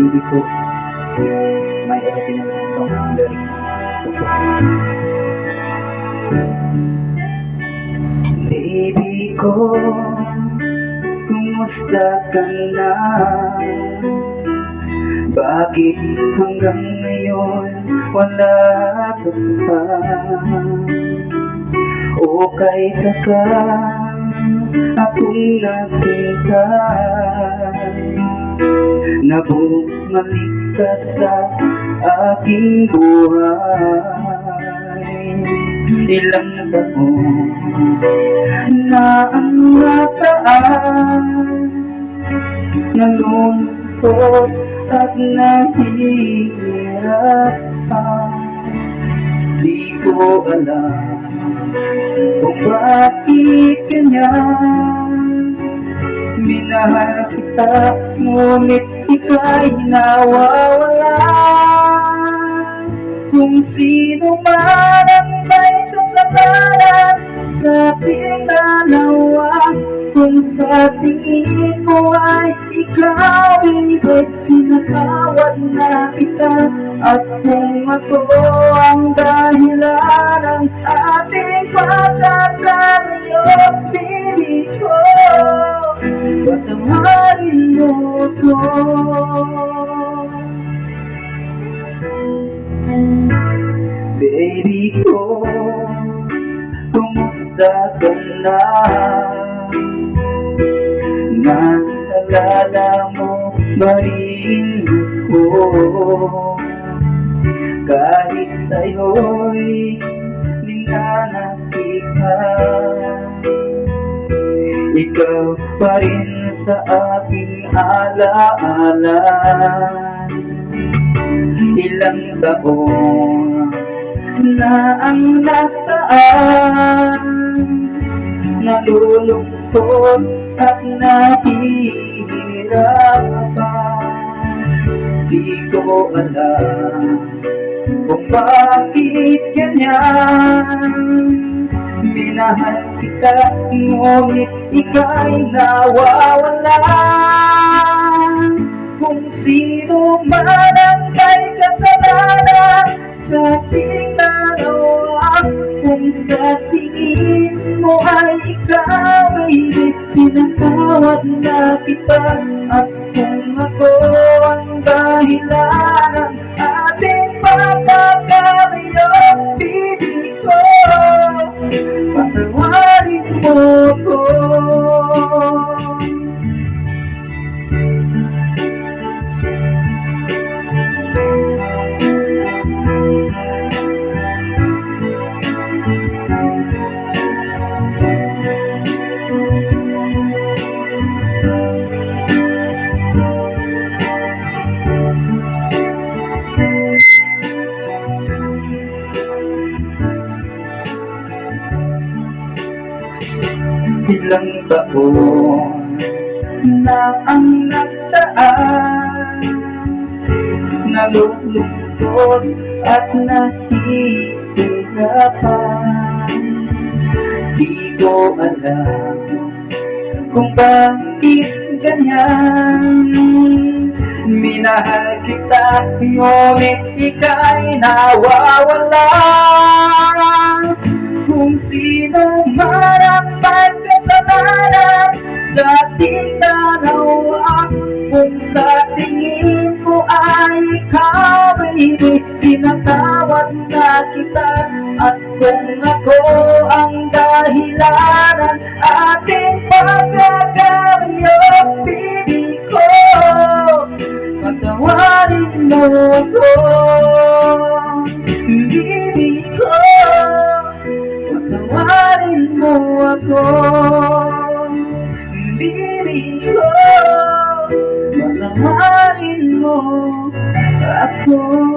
Baby ko, may original song lyrics. Focus. Baby ko, kumusta ka na? Bakit hanggang ngayon wala ka pa? Okay ka ka, akong naghintay na bumalik ka sa aking buhay. Ilang taon na ang nataan, nalungkot at nahihirapan. Di ko alam kung bakit ganyan. Minahal kita, ngunit ika'y nawawala. Kung sino man ang may kasalanan sa ating dalawa, kung sa tingin mo ay ikaw ibig, pinatawad na kita. At kung ako ang dahilan ng ating pagkakalayo, baby ko, patawarin mo ko. Baby ko, kumusta ka na? Naalala mo ba rin ako? Kahit tayo'y di na nakita, ikaw pa rin sa aking alaala. Ilang taon na ang nataan, nalulungkot at nahihirapan. Di ko alam kung bakit ganyan. Minahal kita, ngunit ika'y nawawala. Kung sino man ang may kasalanan sa ating dalawa, kung sa tingin mo ay ikaw ay pinatawad na kita. At kung ako ang dahilan ng ating pagkakalayo, baby ko, patawarin mo ko. Ilang taon na ang nagdaan, nalulungkot at nahihirapan. Di ko alam kung bakit ganyan. Minahal kita, ngunit ika'y nawawala. Kung sino man ang may kasalanan sa ating dalawa, kung sa tingin mo ay ikaw ay pinatawad na kita. At kung ako ang dahilan ng ating pagkakalayo, baby ko, patawarin mo ako. Baby ko, patawarin mo ako. Baby ko, patawarin mo ako.